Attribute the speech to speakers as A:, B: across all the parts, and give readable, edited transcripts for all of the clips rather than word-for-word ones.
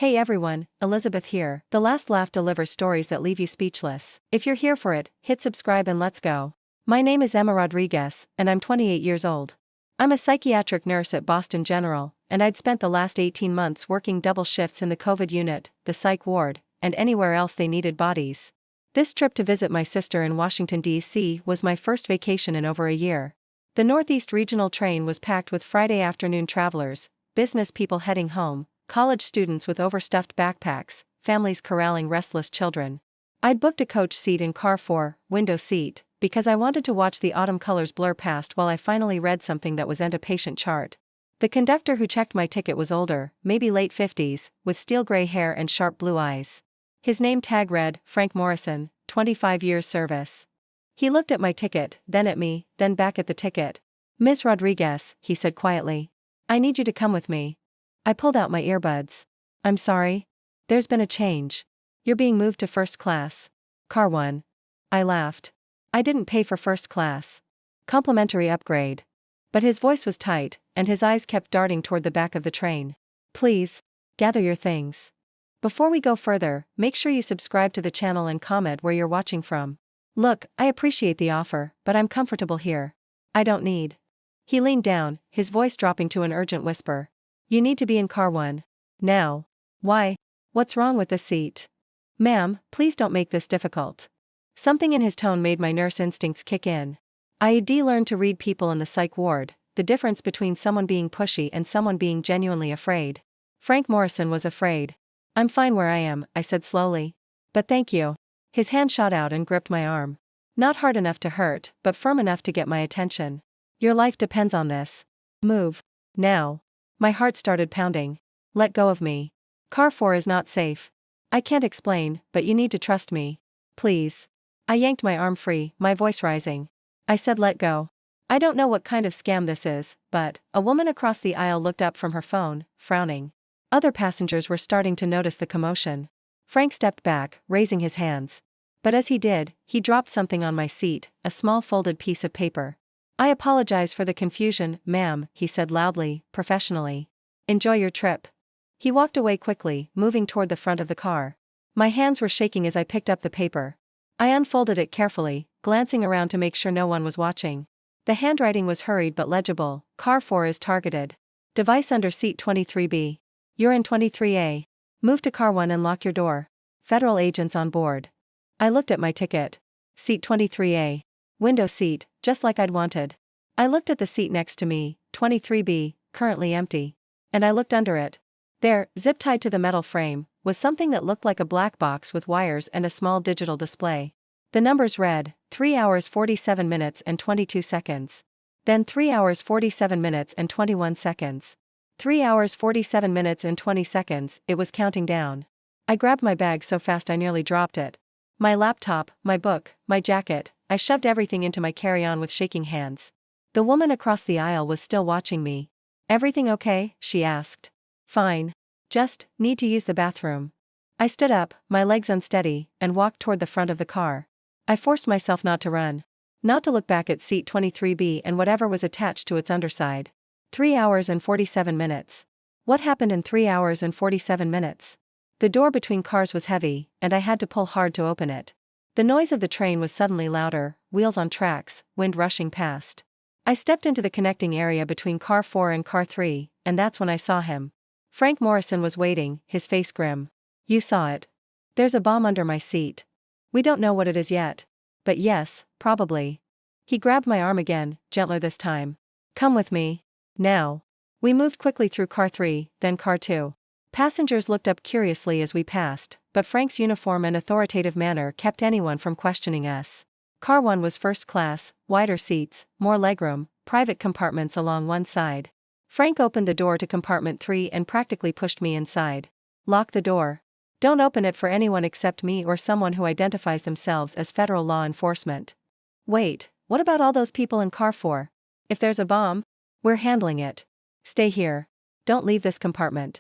A: Hey everyone, Elizabeth here. The Last Laugh delivers stories that leave you speechless. If you're here for it, hit subscribe and let's go. My name is Emma Rodriguez, and I'm 28 years old. I'm a psychiatric nurse at Boston General, and I'd spent the last 18 months working double shifts in the COVID unit, the psych ward, and anywhere else they needed bodies. This trip to visit my sister in Washington, D.C. was my first vacation in over a year. The Northeast Regional train was packed with Friday afternoon travelers, business people heading home, college students with overstuffed backpacks, families corralling restless children. I'd booked a coach seat in car 4, window seat, because I wanted to watch the autumn colors blur past while I finally read something that was end a patient chart. The conductor who checked my ticket was older, maybe late 50s, with steel gray hair and sharp blue eyes. His name tag read, Frank Morrison, 25 years service. He looked at my ticket, then at me, then back at the ticket. "Miss Rodriguez," he said quietly. "I need you to come with me." I pulled out my earbuds. "I'm sorry? There's been a change. You're being moved to first class. Car 1. I laughed. I didn't pay for first class. Complimentary upgrade. But his voice was tight, and his eyes kept darting toward the back of the train. "Please, gather your things. Before we go further, make sure you subscribe to the channel and comment where you're watching from. Look, I appreciate the offer, but I'm comfortable here. I don't need." He leaned down, his voice dropping to an urgent whisper. "You need to be in car 1. Now." "Why? What's wrong with this seat?" "Ma'am, please don't make this difficult." Something in his tone made my nurse instincts kick in. I'd learned to read people in the psych ward, the difference between someone being pushy and someone being genuinely afraid. Frank Morrison was afraid. "I'm fine where I am," I said slowly. "But thank you." His hand shot out and gripped my arm. Not hard enough to hurt, but firm enough to get my attention. "Your life depends on this. Move. Now." My heart started pounding. "Let go of me. Car 4 is not safe. I can't explain, but you need to trust me. Please." I yanked my arm free, my voice rising. I said let go. I don't know what kind of scam this is, but a woman across the aisle looked up from her phone, frowning. Other passengers were starting to notice the commotion. Frank stepped back, raising his hands. But as he did, he dropped something on my seat, a small folded piece of paper. "I apologize for the confusion, ma'am," he said loudly, professionally. "Enjoy your trip." He walked away quickly, moving toward the front of the car. My hands were shaking as I picked up the paper. I unfolded it carefully, glancing around to make sure no one was watching. The handwriting was hurried but legible. "Car 4 is targeted. Device under seat 23B. You're in 23A. Move to car 1 and lock your door. Federal agents on board." I looked at my ticket. Seat 23A. Window seat, just like I'd wanted. I looked at the seat next to me, 23B, currently empty. And I looked under it. There, zip-tied to the metal frame, was something that looked like a black box with wires and a small digital display. The numbers read, 3 hours 47 minutes and 22 seconds. Then 3 hours 47 minutes and 21 seconds. 3 hours 47 minutes and 20 seconds, it was counting down. I grabbed my bag so fast I nearly dropped it. My laptop, my book, my jacket, I shoved everything into my carry-on with shaking hands. The woman across the aisle was still watching me. "Everything okay?" she asked. "Fine. Just need to use the bathroom." I stood up, my legs unsteady, and walked toward the front of the car. I forced myself not to run. Not to look back at seat 23B and whatever was attached to its underside. 3 hours and 47 minutes. What happened in 3 hours and 47 minutes? The door between cars was heavy, and I had to pull hard to open it. The noise of the train was suddenly louder, wheels on tracks, wind rushing past. I stepped into the connecting area between car 4 and car 3, and that's when I saw him. Frank Morrison was waiting, his face grim. "You saw it. There's a bomb under my seat. We don't know what it is yet. But yes, probably." He grabbed my arm again, gentler this time. "Come with me. Now." We moved quickly through car 3, then car 2. Passengers looked up curiously as we passed, but Frank's uniform and authoritative manner kept anyone from questioning us. Car 1 was first class, wider seats, more legroom, private compartments along one side. Frank opened the door to compartment 3 and practically pushed me inside. "Lock the door. Don't open it for anyone except me or someone who identifies themselves as federal law enforcement." "Wait, what about all those people in car 4? If there's a bomb, we're handling it. Stay here. Don't leave this compartment."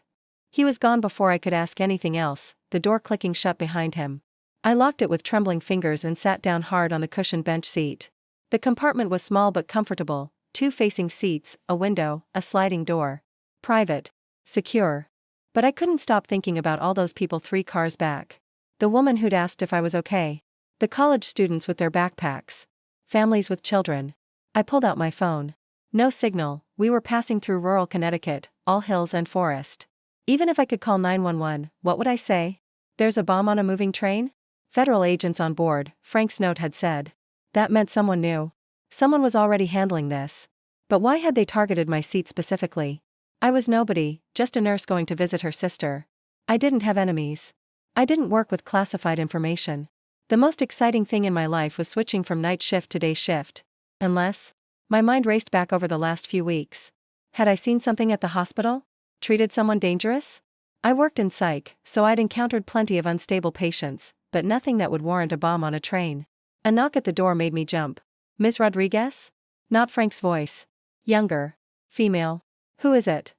A: He was gone before I could ask anything else, the door clicking shut behind him. I locked it with trembling fingers and sat down hard on the cushioned bench seat. The compartment was small but comfortable, 2 facing seats, a window, a sliding door. Private. Secure. But I couldn't stop thinking about all those people 3 cars back. The woman who'd asked if I was okay. The college students with their backpacks. Families with children. I pulled out my phone. No signal. We were passing through rural Connecticut, all hills and forest. Even if I could call 911, what would I say? There's a bomb on a moving train? Federal agents on board, Frank's note had said. That meant someone knew. Someone was already handling this. But why had they targeted my seat specifically? I was nobody, just a nurse going to visit her sister. I didn't have enemies. I didn't work with classified information. The most exciting thing in my life was switching from night shift to day shift. Unless, my mind raced back over the last few weeks. Had I seen something at the hospital? Treated someone dangerous? I worked in psych, so I'd encountered plenty of unstable patients, but nothing that would warrant a bomb on a train. A knock at the door made me jump. Ms. Rodriguez? Not Frank's voice. Younger. Female. Who is it?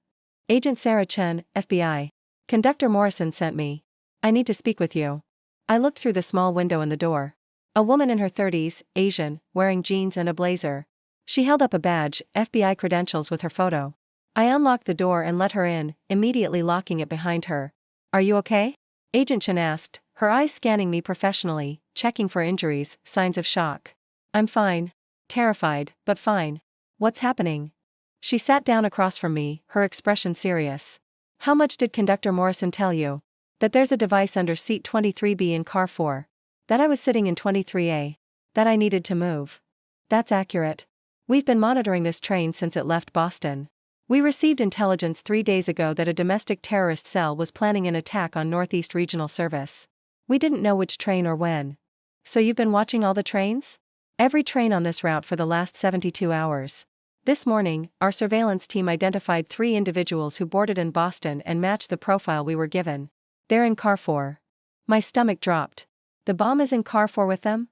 A: Agent Sarah Chen, FBI. Conductor Morrison sent me. I need to speak with you. I looked through the small window in the door. A woman in her 30s, Asian, wearing jeans and a blazer. She held up a badge, FBI credentials with her photo. I unlocked the door and let her in, immediately locking it behind her. Are you okay? Agent Chen asked, her eyes scanning me professionally, checking for injuries, signs of shock. I'm fine. Terrified, but fine. What's happening? She sat down across from me, her expression serious. How much did Conductor Morrison tell you? That there's a device under seat 23B in car 4. That I was sitting in 23A. That I needed to move. That's accurate. We've been monitoring this train since it left Boston. We received intelligence 3 days ago that a domestic terrorist cell was planning an attack on Northeast Regional Service. We didn't know which train or when. So you've been watching all the trains? Every train on this route for the last 72 hours. This morning, our surveillance team identified 3 individuals who boarded in Boston and matched the profile we were given. They're in car 4. My stomach dropped. The bomb is in car 4 with them?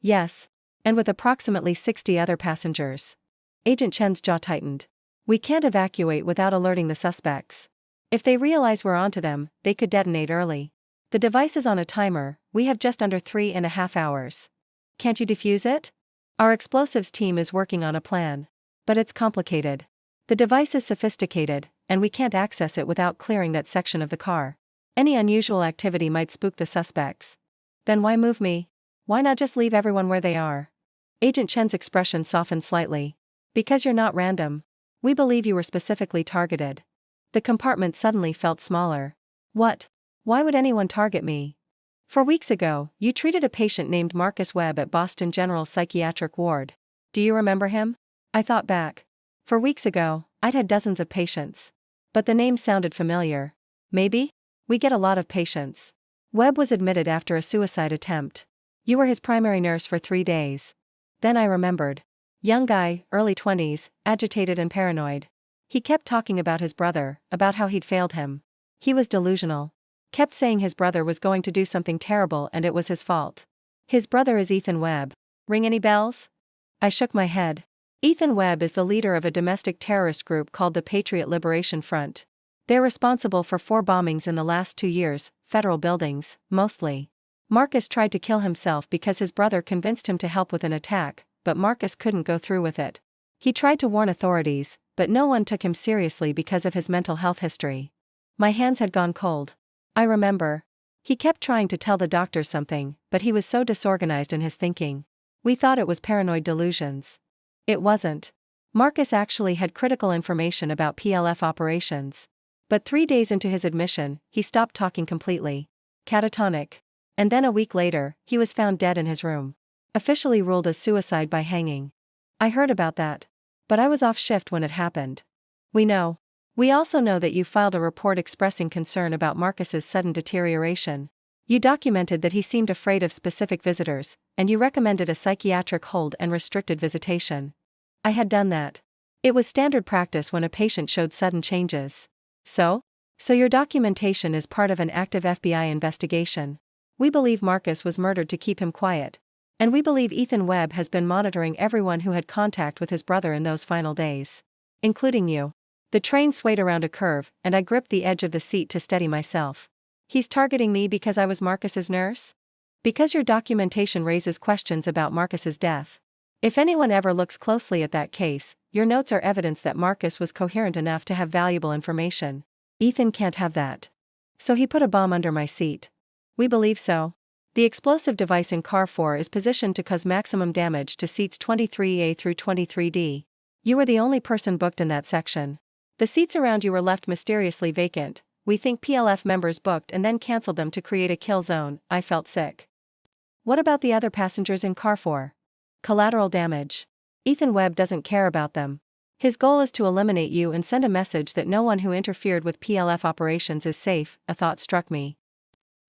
A: Yes. And with approximately 60 other passengers. Agent Chen's jaw tightened. We can't evacuate without alerting the suspects. If they realize we're onto them, they could detonate early. The device is on a timer, we have just under 3.5 hours. Can't you defuse it? Our explosives team is working on a plan. But it's complicated. The device is sophisticated, and we can't access it without clearing that section of the car. Any unusual activity might spook the suspects. Then why move me? Why not just leave everyone where they are? Agent Chen's expression softened slightly. Because you're not random. We believe you were specifically targeted. The compartment suddenly felt smaller. What? Why would anyone target me? 4 weeks ago, you treated a patient named Marcus Webb at Boston General's psychiatric ward. Do you remember him? I thought back. 4 weeks ago, I'd had dozens of patients. But the name sounded familiar. Maybe? We get a lot of patients. Webb was admitted after a suicide attempt. You were his primary nurse for 3 days. Then I remembered. Young guy, early 20s, agitated and paranoid. He kept talking about his brother, about how he'd failed him. He was delusional. Kept saying his brother was going to do something terrible and it was his fault. His brother is Ethan Webb. Ring any bells? I shook my head. Ethan Webb is the leader of a domestic terrorist group called the Patriot Liberation Front. They're responsible for 4 bombings in the last 2 years, federal buildings, mostly. Marcus tried to kill himself because his brother convinced him to help with an attack, but Marcus couldn't go through with it. He tried to warn authorities, but no one took him seriously because of his mental health history. My hands had gone cold. I remember. He kept trying to tell the doctors something, but he was so disorganized in his thinking. We thought it was paranoid delusions. It wasn't. Marcus actually had critical information about PLF operations. But 3 days into his admission, he stopped talking completely. Catatonic. And then a week later, he was found dead in his room. Officially ruled as suicide by hanging. I heard about that. But I was off shift when it happened. We know. We also know that you filed a report expressing concern about Marcus's sudden deterioration. You documented that he seemed afraid of specific visitors, and you recommended a psychiatric hold and restricted visitation. I had done that. It was standard practice when a patient showed sudden changes. So your documentation is part of an active FBI investigation. We believe Marcus was murdered to keep him quiet. And we believe Ethan Webb has been monitoring everyone who had contact with his brother in those final days. Including you. The train swayed around a curve, and I gripped the edge of the seat to steady myself. He's targeting me because I was Marcus's nurse? Because your documentation raises questions about Marcus's death. If anyone ever looks closely at that case, your notes are evidence that Marcus was coherent enough to have valuable information. Ethan can't have that. So he put a bomb under my seat. We believe so. The explosive device in car 4 is positioned to cause maximum damage to seats 23A through 23D. You were the only person booked in that section. The seats around you were left mysteriously vacant. We think PLF members booked and then canceled them to create a kill zone. I felt sick. What about the other passengers in car 4? Collateral damage. Ethan Webb doesn't care about them. His goal is to eliminate you and send a message that no one who interfered with PLF operations is safe. A thought struck me.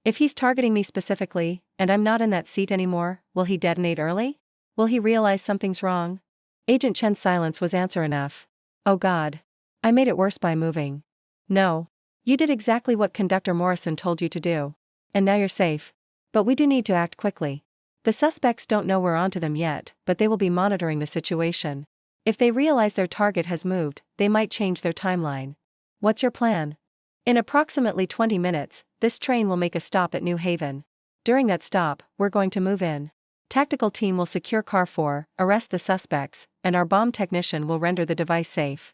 A: If he's targeting me specifically, and I'm not in that seat anymore, will he detonate early? Will he realize something's wrong? Agent Chen's silence was answer enough. Oh God. I made it worse by moving. No. You did exactly what Conductor Morrison told you to do. And now you're safe. But we do need to act quickly. The suspects don't know we're onto them yet, but they will be monitoring the situation. If they realize their target has moved, they might change their timeline. What's your plan? In approximately 20 minutes, this train will make a stop at New Haven. During that stop, we're going to move in. Tactical team will secure car 4, arrest the suspects, and our bomb technician will render the device safe.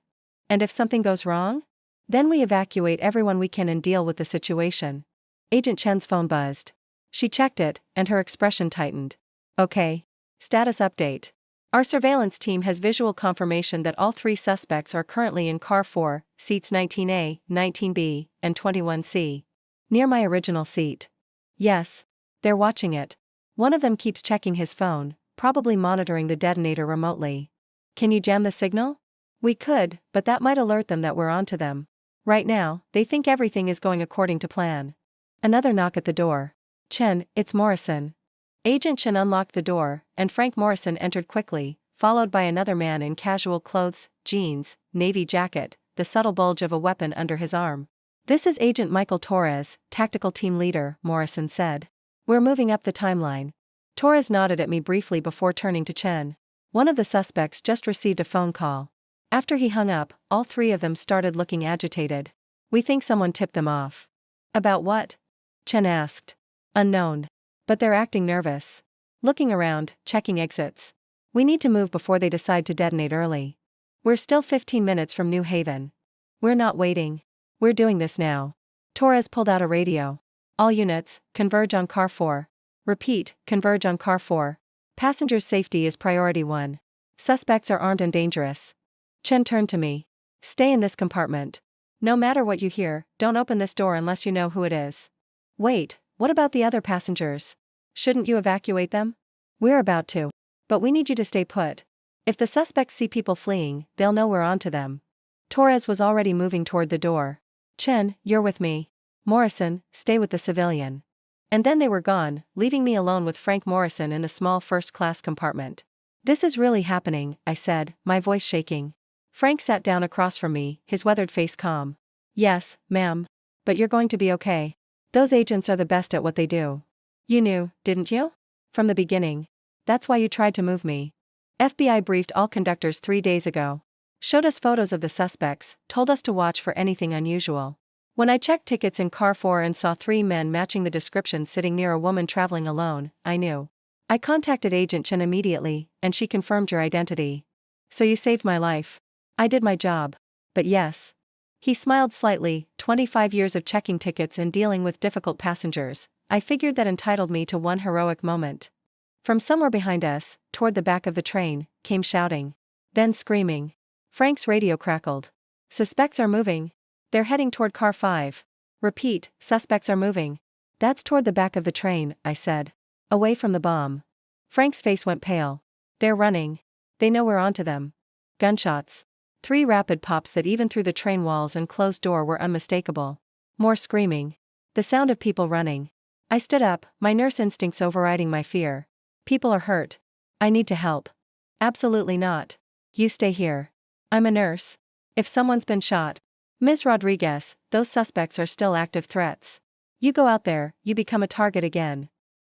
A: And if something goes wrong? Then we evacuate everyone we can and deal with the situation. Agent Chen's phone buzzed. She checked it, and her expression tightened. Okay. Status update. Our surveillance team has visual confirmation that all 3 suspects are currently in car 4, seats 19A, 19B, and 21C. Near my original seat. Yes. They're watching it. One of them keeps checking his phone, probably monitoring the detonator remotely. Can you jam the signal? We could, but that might alert them that we're onto them. Right now, they think everything is going according to plan. Another knock at the door. Chen, it's Morrison. Agent Chen unlocked the door, and Frank Morrison entered quickly, followed by another man in casual clothes, jeans, navy jacket, the subtle bulge of a weapon under his arm. This is Agent Michael Torres, tactical team leader, Morrison said. We're moving up the timeline. Torres nodded at me briefly before turning to Chen. One of the suspects just received a phone call. After he hung up, all 3 of them started looking agitated. We think someone tipped them off. About what? Chen asked. Unknown. But they're acting nervous. Looking around, checking exits. We need to move before they decide to detonate early. We're still 15 minutes from New Haven. We're not waiting. We're doing this now. Torres pulled out a radio. All units, converge on car 4. Repeat, converge on car 4. Passengers' safety is priority 1. Suspects are armed and dangerous. Chen turned to me. Stay in this compartment. No matter what you hear, don't open this door unless you know who it is. Wait, what about the other passengers? Shouldn't you evacuate them? We're about to. But we need you to stay put. If the suspects see people fleeing, they'll know we're onto them. Torres was already moving toward the door. Chen, you're with me. Morrison, stay with the civilian. And then they were gone, leaving me alone with Frank Morrison in the small first-class compartment. This is really happening, I said, my voice shaking. Frank sat down across from me, his weathered face calm. Yes, ma'am. But you're going to be okay. Those agents are the best at what they do. You knew, didn't you? From the beginning. That's why you tried to move me. FBI briefed all conductors 3 days ago. Showed us photos of the suspects, told us to watch for anything unusual. When I checked tickets in car 4 and saw 3 men matching the description sitting near a woman traveling alone, I knew. I contacted Agent Chen immediately, and she confirmed your identity. So you saved my life. I did my job. But yes. He smiled slightly. 25 years of checking tickets and dealing with difficult passengers. I figured that entitled me to one heroic moment. From somewhere behind us, toward the back of the train, came shouting. Then screaming. Frank's radio crackled. Suspects are moving. They're heading toward car 5. Repeat, suspects are moving. That's toward the back of the train, I said. Away from the bomb. Frank's face went pale. They're running. They know we're onto them. Gunshots. 3 rapid pops that even through the train walls and closed door were unmistakable. More screaming. The sound of people running. I stood up, my nurse instincts overriding my fear. People are hurt. I need to help. Absolutely not. You stay here. I'm a nurse. If someone's been shot. Ms. Rodriguez, those suspects are still active threats. You go out there, you become a target again.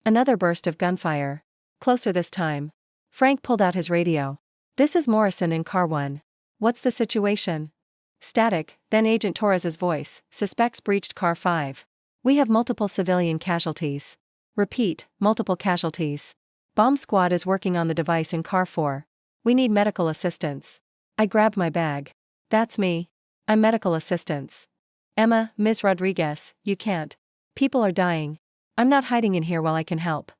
A: Another burst of gunfire. Closer this time. Frank pulled out his radio. This is Morrison in car 1. What's the situation? Static, then Agent Torres's voice. Suspects breached car 5. We have multiple civilian casualties. Repeat, multiple casualties. Bomb squad is working on the device in car 4. We need medical assistance. I grabbed my bag. That's me. I'm medical assistance. Emma, Ms. Rodriguez, you can't. People are dying. I'm not hiding in here while I can help.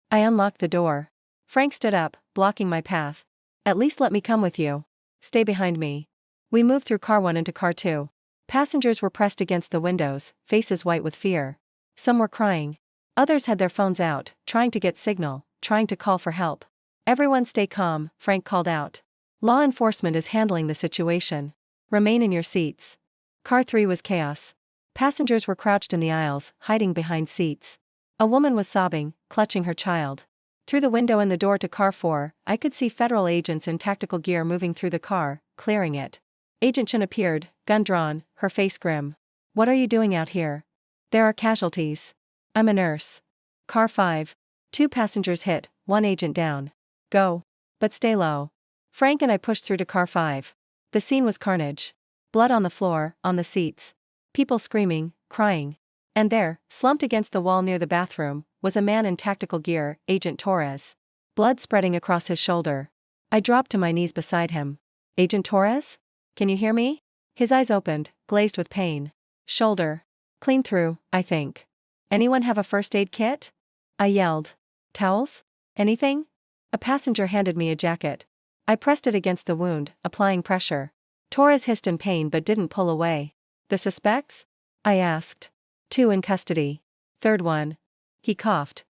A: I unlocked the door. Frank stood up, blocking my path. At least let me come with you. Stay behind me. We moved through car 1 into car 2. Passengers were pressed against the windows, faces white with fear. Some were crying. Others had their phones out, trying to get signal, trying to call for help. Everyone stay calm, Frank called out. Law enforcement is handling the situation. Remain in your seats. Car 3 was chaos. Passengers were crouched in the aisles, hiding behind seats. A woman was sobbing, clutching her child. Through the window in the door to car 4, I could see federal agents in tactical gear moving through the car, clearing it. Agent Chen appeared, gun drawn, her face grim. What are you doing out here? There are casualties. I'm a nurse. Car 5. 2 passengers hit, 1 agent down. Go. But stay low. Frank and I pushed through to car 5. The scene was carnage. Blood on the floor, on the seats. People screaming, crying. And there, slumped against the wall near the bathroom, was a man in tactical gear, Agent Torres. Blood spreading across his shoulder. I dropped to my knees beside him. Agent Torres? Can you hear me? His eyes opened, glazed with pain. Shoulder. Clean through, I think. Anyone have a first aid kit? I yelled. Towels? Anything? A passenger handed me a jacket. I pressed it against the wound, applying pressure. Torres hissed in pain but didn't pull away. The suspects? I asked. 2 in custody. Third one. He coughed.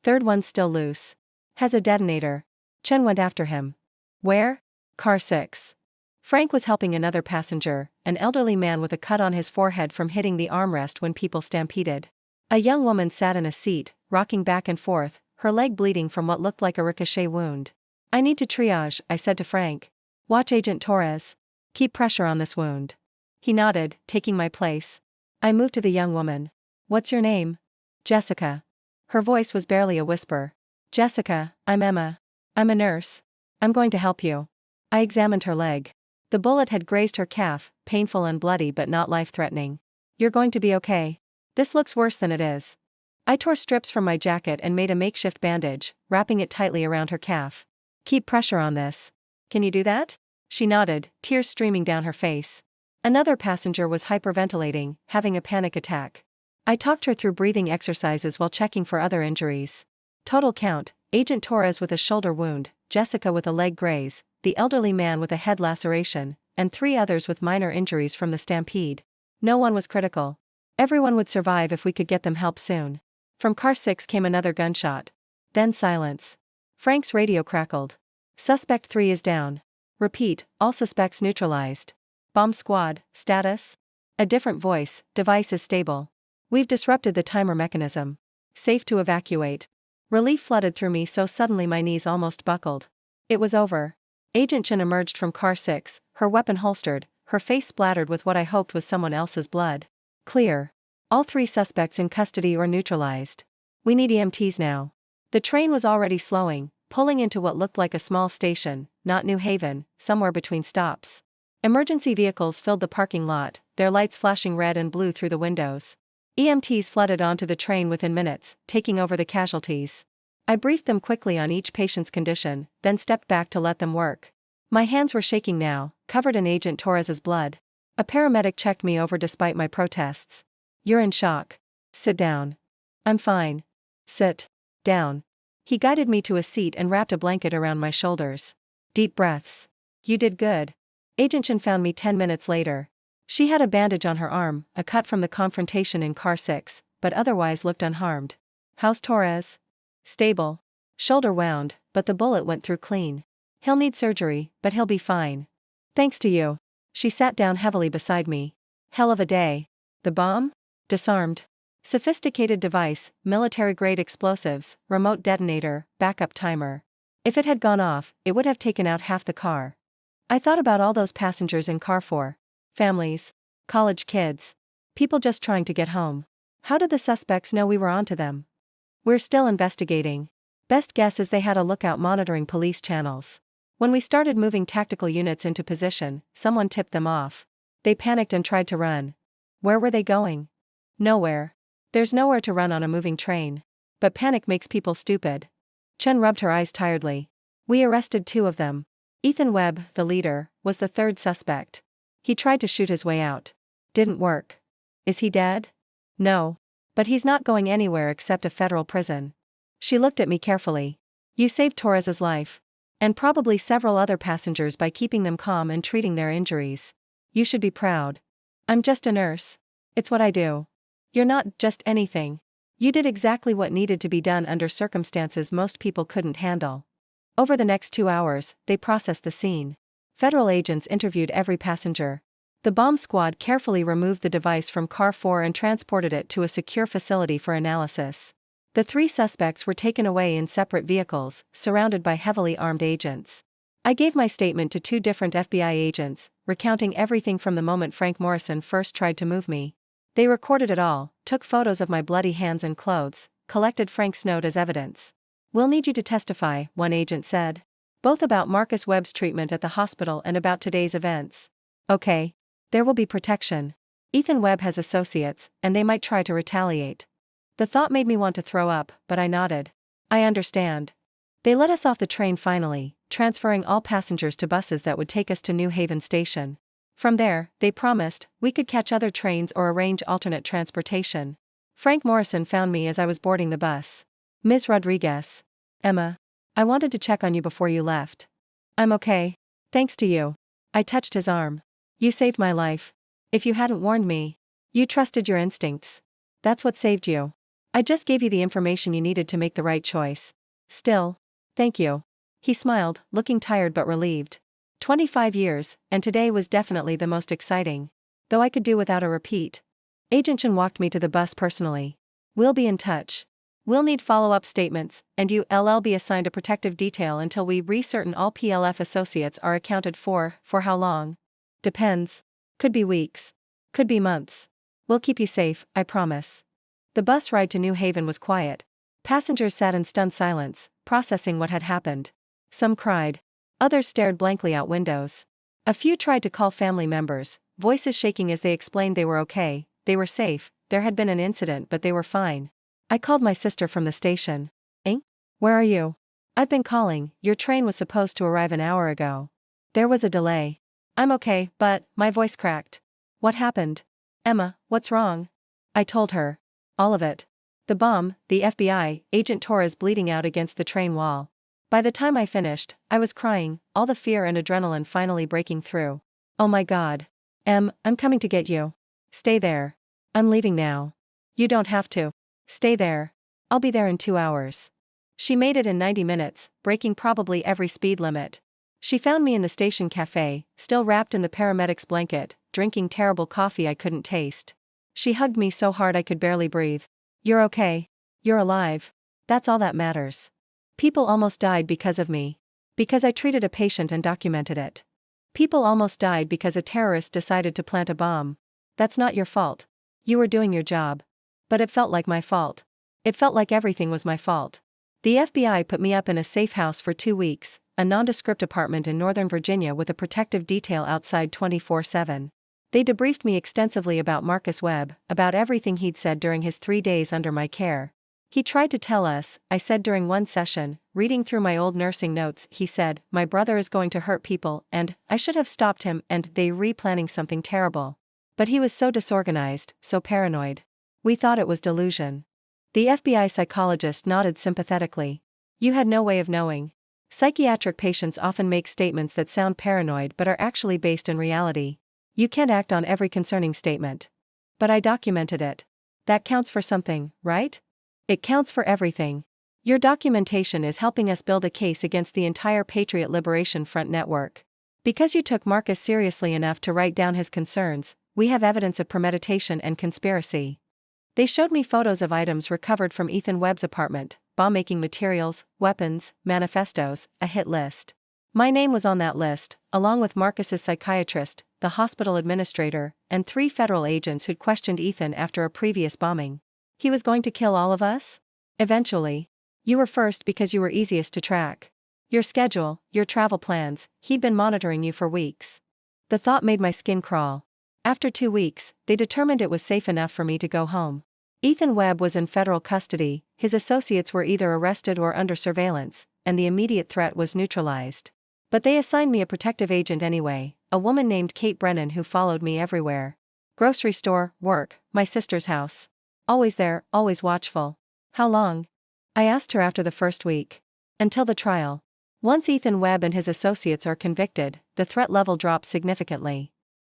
A: Third one's still loose. Has a detonator. Chen went after him. Where? Car 6. Frank was helping another passenger, an elderly man with a cut on his forehead from hitting the armrest when people stampeded. A young woman sat in a seat, rocking back and forth, her leg bleeding from what looked like a ricochet wound. I need to triage, I said to Frank. Watch Agent Torres. Keep pressure on this wound. He nodded, taking my place. I moved to the young woman. What's your name? Jessica. Her voice was barely a whisper. Jessica, I'm Emma. I'm a nurse. I'm going to help you. I examined her leg. The bullet had grazed her calf, painful and bloody but not life-threatening. You're going to be okay. This looks worse than it is. I tore strips from my jacket and made a makeshift bandage, wrapping it tightly around her calf. Keep pressure on this. Can you do that? She nodded, tears streaming down her face. Another passenger was hyperventilating, having a panic attack. I talked her through breathing exercises while checking for other injuries. Total count: Agent Torres with a shoulder wound, Jessica with a leg graze, the elderly man with a head laceration, and 3 others with minor injuries from the stampede. No one was critical. Everyone would survive if we could get them help soon. From car 6 came another gunshot. Then silence. Frank's radio crackled. Suspect 3 is down. Repeat, all suspects neutralized. Bomb squad, status? A different voice, device is stable. We've disrupted the timer mechanism. Safe to evacuate. Relief flooded through me so suddenly my knees almost buckled. It was over. Agent Chen emerged from car 6, her weapon holstered, her face splattered with what I hoped was someone else's blood. Clear. All 3 suspects in custody or neutralized. We need EMTs now. The train was already slowing, pulling into what looked like a small station, not New Haven, somewhere between stops. Emergency vehicles filled the parking lot, their lights flashing red and blue through the windows. EMTs flooded onto the train within minutes, taking over the casualties. I briefed them quickly on each patient's condition, then stepped back to let them work. My hands were shaking now, covered in Agent Torres's blood. A paramedic checked me over despite my protests. You're in shock. Sit down. I'm fine. Sit down. He guided me to a seat and wrapped a blanket around my shoulders. Deep breaths. You did good. Agent Chen found me 10 minutes later. She had a bandage on her arm, a cut from the confrontation in car 6, but otherwise looked unharmed. How's Torres? Stable. Shoulder wound, but the bullet went through clean. He'll need surgery, but he'll be fine. Thanks to you. She sat down heavily beside me. Hell of a day. The bomb? Disarmed. Sophisticated device, military-grade explosives, remote detonator, backup timer. If it had gone off, it would have taken out half the car. I thought about all those passengers in car 4. Families. College kids. People just trying to get home. How did the suspects know we were onto them? We're still investigating. Best guess is they had a lookout monitoring police channels. When we started moving tactical units into position, someone tipped them off. They panicked and tried to run. Where were they going? Nowhere. There's nowhere to run on a moving train. But panic makes people stupid. Chen rubbed her eyes tiredly. We arrested 2 of them. Ethan Webb, the leader, was the 3rd suspect. He tried to shoot his way out. Didn't work. Is he dead? No. But he's not going anywhere except a federal prison. She looked at me carefully. You saved Torres's life. And probably several other passengers by keeping them calm and treating their injuries. You should be proud. I'm just a nurse. It's what I do. You're not just anything. You did exactly what needed to be done under circumstances most people couldn't handle. Over the next 2 hours, they processed the scene. Federal agents interviewed every passenger. The bomb squad carefully removed the device from Car 4 and transported it to a secure facility for analysis. The 3 suspects were taken away in separate vehicles, surrounded by heavily armed agents. I gave my statement to 2 different FBI agents, recounting everything from the moment Frank Morrison first tried to move me. They recorded it all, took photos of my bloody hands and clothes, collected Frank's note as evidence. We'll need you to testify, one agent said. Both about Marcus Webb's treatment at the hospital and about today's events. Okay. There will be protection. Ethan Webb has associates, and they might try to retaliate. The thought made me want to throw up, but I nodded. I understand. They let us off the train finally, transferring all passengers to buses that would take us to New Haven Station. From there, they promised, we could catch other trains or arrange alternate transportation. Frank Morrison found me as I was boarding the bus. Ms. Rodriguez. Emma. I wanted to check on you before you left. I'm okay. Thanks to you. I touched his arm. You saved my life. If you hadn't warned me. You trusted your instincts. That's what saved you. I just gave you the information you needed to make the right choice. Still. Thank you. He smiled, looking tired but relieved. 25 years, and today was definitely the most exciting. Though I could do without a repeat. Agent Chen walked me to the bus personally. We'll be in touch. We'll need follow-up statements, and you'll be assigned a protective detail until we re-certain all PLF associates are accounted for how long? Depends. Could be weeks. Could be months. We'll keep you safe, I promise. The bus ride to New Haven was quiet. Passengers sat in stunned silence, processing what had happened. Some cried. Others stared blankly out windows. A few tried to call family members, voices shaking as they explained they were okay, they were safe, there had been an incident but they were fine. I called my sister from the station. Where are you? I've been calling, your train was supposed to arrive an hour ago. There was a delay. I'm okay, but, my voice cracked. What happened? Emma, what's wrong? I told her. All of it. The bomb, the FBI, Agent Torres bleeding out against the train wall. By the time I finished, I was crying, all the fear and adrenaline finally breaking through. Oh my God. I'm coming to get you. Stay there. I'm leaving now. You don't have to. Stay there. I'll be there in 2 hours. She made it in 90 minutes, breaking probably every speed limit. She found me in the station cafe, still wrapped in the paramedic's blanket, drinking terrible coffee I couldn't taste. She hugged me so hard I could barely breathe. You're okay. You're alive. That's all that matters. People almost died because of me. Because I treated a patient and documented it. People almost died because a terrorist decided to plant a bomb. That's not your fault. You were doing your job. But it felt like my fault. It felt like everything was my fault. The FBI put me up in a safe house for 2 weeks, a nondescript apartment in Northern Virginia with a protective detail outside 24/7. They debriefed me extensively about Marcus Webb, about everything he'd said during his 3 days under my care. He tried to tell us, I said during one session, reading through my old nursing notes, he said, my brother is going to hurt people, and I should have stopped him, and they replanning something terrible. But he was so disorganized, so paranoid. We thought it was delusion. The FBI psychologist nodded sympathetically. You had no way of knowing. Psychiatric patients often make statements that sound paranoid but are actually based in reality. You can't act on every concerning statement. But I documented it. That counts for something, right? It counts for everything. Your documentation is helping us build a case against the entire Patriot Liberation Front network. Because you took Marcus seriously enough to write down his concerns, we have evidence of premeditation and conspiracy. They showed me photos of items recovered from Ethan Webb's apartment, bomb-making materials, weapons, manifestos, a hit list. My name was on that list, along with Marcus's psychiatrist, the hospital administrator, and 3 federal agents who'd questioned Ethan after a previous bombing. He was going to kill all of us? Eventually. You were first because you were easiest to track. Your schedule, your travel plans, he'd been monitoring you for weeks. The thought made my skin crawl. After 2 weeks, they determined it was safe enough for me to go home. Ethan Webb was in federal custody, his associates were either arrested or under surveillance, and the immediate threat was neutralized. But they assigned me a protective agent anyway, a woman named Kate Brennan who followed me everywhere. Grocery store, work, my sister's house. Always there, always watchful. How long? I asked her after the first week. Until the trial. Once Ethan Webb and his associates are convicted, the threat level drops significantly.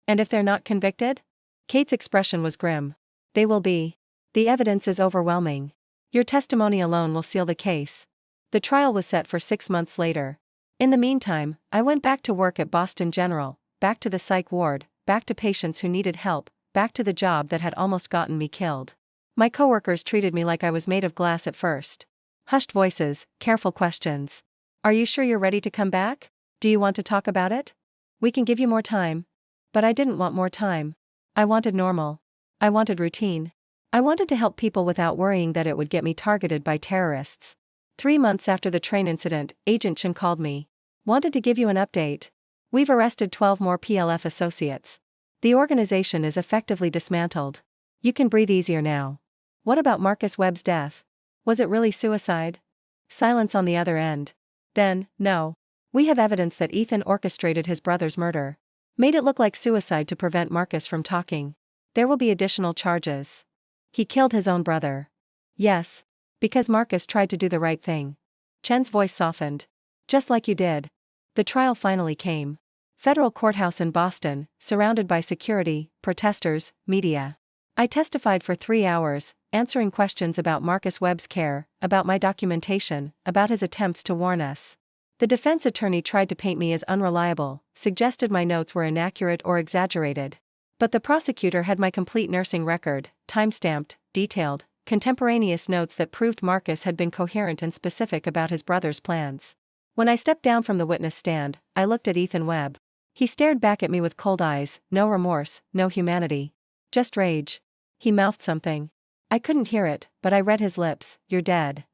A: And if they're not convicted? Kate's expression was grim. They will be. The evidence is overwhelming. Your testimony alone will seal the case. The trial was set for 6 months later. In the meantime, I went back to work at Boston General, back to the psych ward, back to patients who needed help, back to the job that had almost gotten me killed. My coworkers treated me like I was made of glass at first. Hushed voices, careful questions. Are you sure you're ready to come back? Do you want to talk about it? We can give you more time. But I didn't want more time. I wanted normal. I wanted routine. I wanted to help people without worrying that it would get me targeted by terrorists. 3 months after the train incident, Agent Chen called me. Wanted to give you an update. We've arrested 12 more PLF associates. The organization is effectively dismantled. You can breathe easier now. What about Marcus Webb's death? Was it really suicide? Silence on the other end. Then, no. We have evidence that Ethan orchestrated his brother's murder. Made it look like suicide to prevent Marcus from talking. There will be additional charges. He killed his own brother. Yes. Because Marcus tried to do the right thing. Chen's voice softened. Just like you did. The trial finally came. Federal courthouse in Boston, surrounded by security, protesters, media. I testified for 3 hours, answering questions about Marcus Webb's care, about my documentation, about his attempts to warn us. The defense attorney tried to paint me as unreliable, suggested my notes were inaccurate or exaggerated. But the prosecutor had my complete nursing record, time-stamped, detailed, contemporaneous notes that proved Marcus had been coherent and specific about his brother's plans. When I stepped down from the witness stand, I looked at Ethan Webb. He stared back at me with cold eyes, no remorse, no humanity. Just rage. He mouthed something. I couldn't hear it, but I read his lips. You're dead.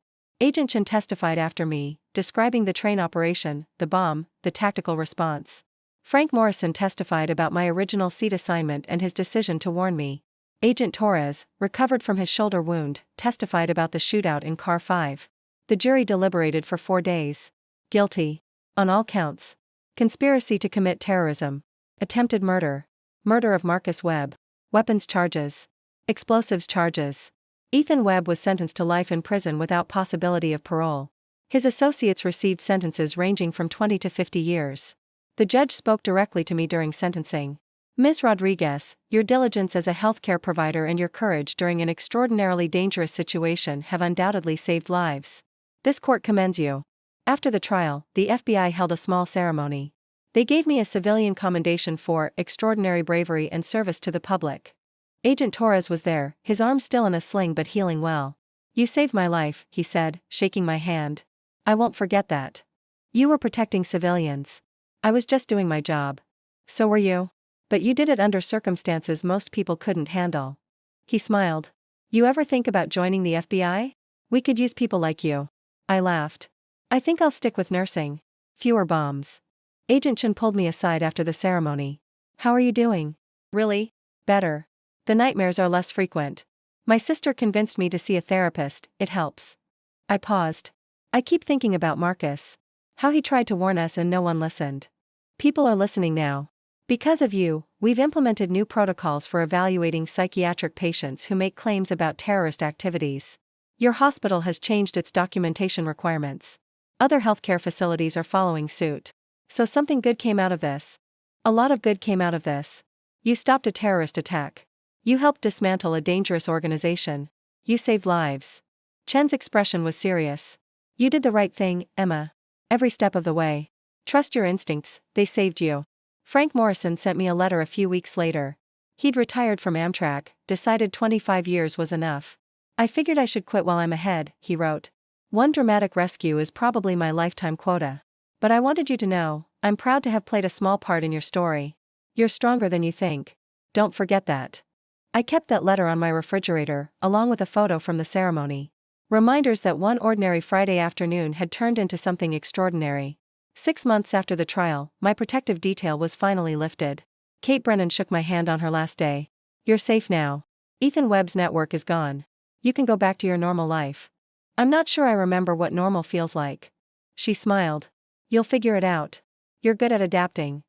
A: Agent Chen testified after me, describing the train operation, the bomb, the tactical response. Frank Morrison testified about my original seat assignment and his decision to warn me. Agent Torres, recovered from his shoulder wound, testified about the shootout in Car 5. The jury deliberated for 4 days. Guilty. On all counts. Conspiracy to commit terrorism. Attempted murder. Murder of Marcus Webb. Weapons charges. Explosives charges. Ethan Webb was sentenced to life in prison without possibility of parole. His associates received sentences ranging from 20 to 50 years. The judge spoke directly to me during sentencing. Ms. Rodriguez, your diligence as a healthcare provider and your courage during an extraordinarily dangerous situation have undoubtedly saved lives. This court commends you. After the trial, the FBI held a small ceremony. They gave me a civilian commendation for extraordinary bravery and service to the public. Agent Torres was there, his arm still in a sling but healing well. You saved my life, he said, shaking my hand. I won't forget that. You were protecting civilians. I was just doing my job. So were you. But you did it under circumstances most people couldn't handle. He smiled. You ever think about joining the FBI? We could use people like you. I laughed. I think I'll stick with nursing. Fewer bombs. Agent Chen pulled me aside after the ceremony. How are you doing? Really? Better. The nightmares are less frequent. My sister convinced me to see a therapist, it helps. I paused. I keep thinking about Marcus. How he tried to warn us and no one listened. People are listening now. Because of you, we've implemented new protocols for evaluating psychiatric patients who make claims about terrorist activities. Your hospital has changed its documentation requirements. Other healthcare facilities are following suit. So something good came out of this. A lot of good came out of this. You stopped a terrorist attack. You helped dismantle a dangerous organization. You saved lives. Chen's expression was serious. You did the right thing, Emma. Every step of the way. Trust your instincts, they saved you. Frank Morrison sent me a letter a few weeks later. He'd retired from Amtrak, decided 25 years was enough. I figured I should quit while I'm ahead, he wrote. One dramatic rescue is probably my lifetime quota. But I wanted you to know, I'm proud to have played a small part in your story. You're stronger than you think. Don't forget that. I kept that letter on my refrigerator, along with a photo from the ceremony. Reminders that one ordinary Friday afternoon had turned into something extraordinary. 6 months after the trial, my protective detail was finally lifted. Kate Brennan shook my hand on her last day. You're safe now. Ethan Webb's network is gone. You can go back to your normal life. I'm not sure I remember what normal feels like. She smiled. You'll figure it out. You're good at adapting.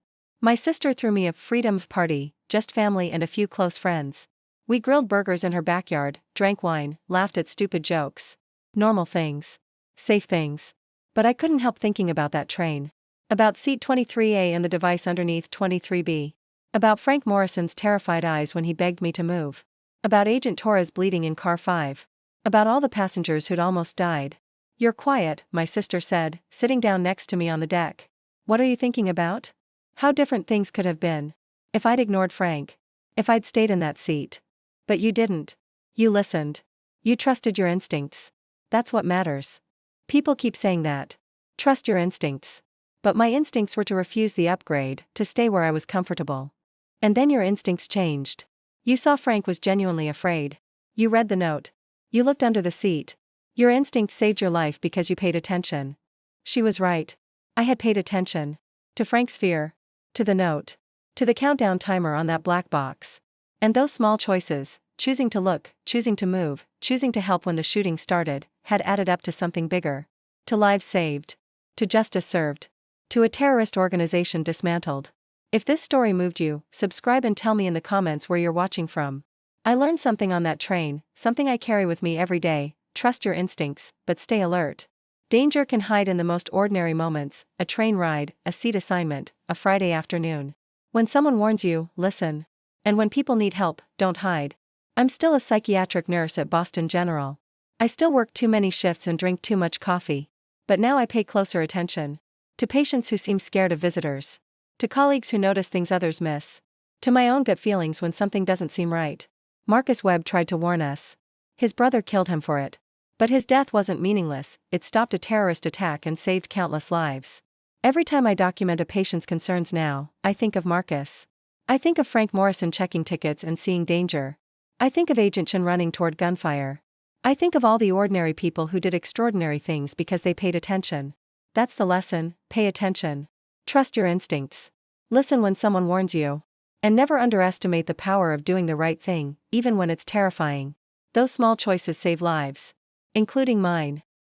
A: My sister threw me a freedom party, just family and a few close friends. We grilled burgers in her backyard, drank wine, laughed at stupid jokes. Normal things. Safe things. But I couldn't help thinking about that train. About seat 23A and the device underneath 23B. About Frank Morrison's terrified eyes when he begged me to move. About Agent Torres bleeding in car 5. About all the passengers who'd almost died. You're quiet, my sister said, sitting down next to me on the deck. What are you thinking about? How different things could have been. If I'd ignored Frank. If I'd stayed in that seat. But you didn't. You listened. You trusted your instincts. That's what matters. People keep saying that. Trust your instincts. But my instincts were to refuse the upgrade, to stay where I was comfortable. And then your instincts changed. You saw Frank was genuinely afraid. You read the note. You looked under the seat. Your instincts saved your life because you paid attention. She was right. I had paid attention. To Frank's fear. To the note. To the countdown timer on that black box. And those small choices, choosing to look, choosing to move, choosing to help when the shooting started, had added up to something bigger. To lives saved. To justice served. To a terrorist organization dismantled. If this story moved you, subscribe and tell me in the comments where you're watching from. I learned something on that train, something I carry with me every day. Trust your instincts, but stay alert. Danger can hide in the most ordinary moments, a train ride, a seat assignment, a Friday afternoon. When someone warns you, listen. And when people need help, don't hide. I'm still a psychiatric nurse at Boston General. I still work too many shifts and drink too much coffee. But now I pay closer attention. To patients who seem scared of visitors. To colleagues who notice things others miss. To my own gut feelings when something doesn't seem right. Marcus Webb tried to warn us. His brother killed him for it. But his death wasn't meaningless, it stopped a terrorist attack and saved countless lives. Every time I document a patient's concerns now, I think of Marcus. I think of Frank Morrison checking tickets and seeing danger. I think of Agent Chen running toward gunfire. I think of all the ordinary people who did extraordinary things because they paid attention. That's the lesson, pay attention. Trust your instincts. Listen when someone warns you. And never underestimate the power of doing the right thing, even when it's terrifying. Those small choices save lives. Including mine.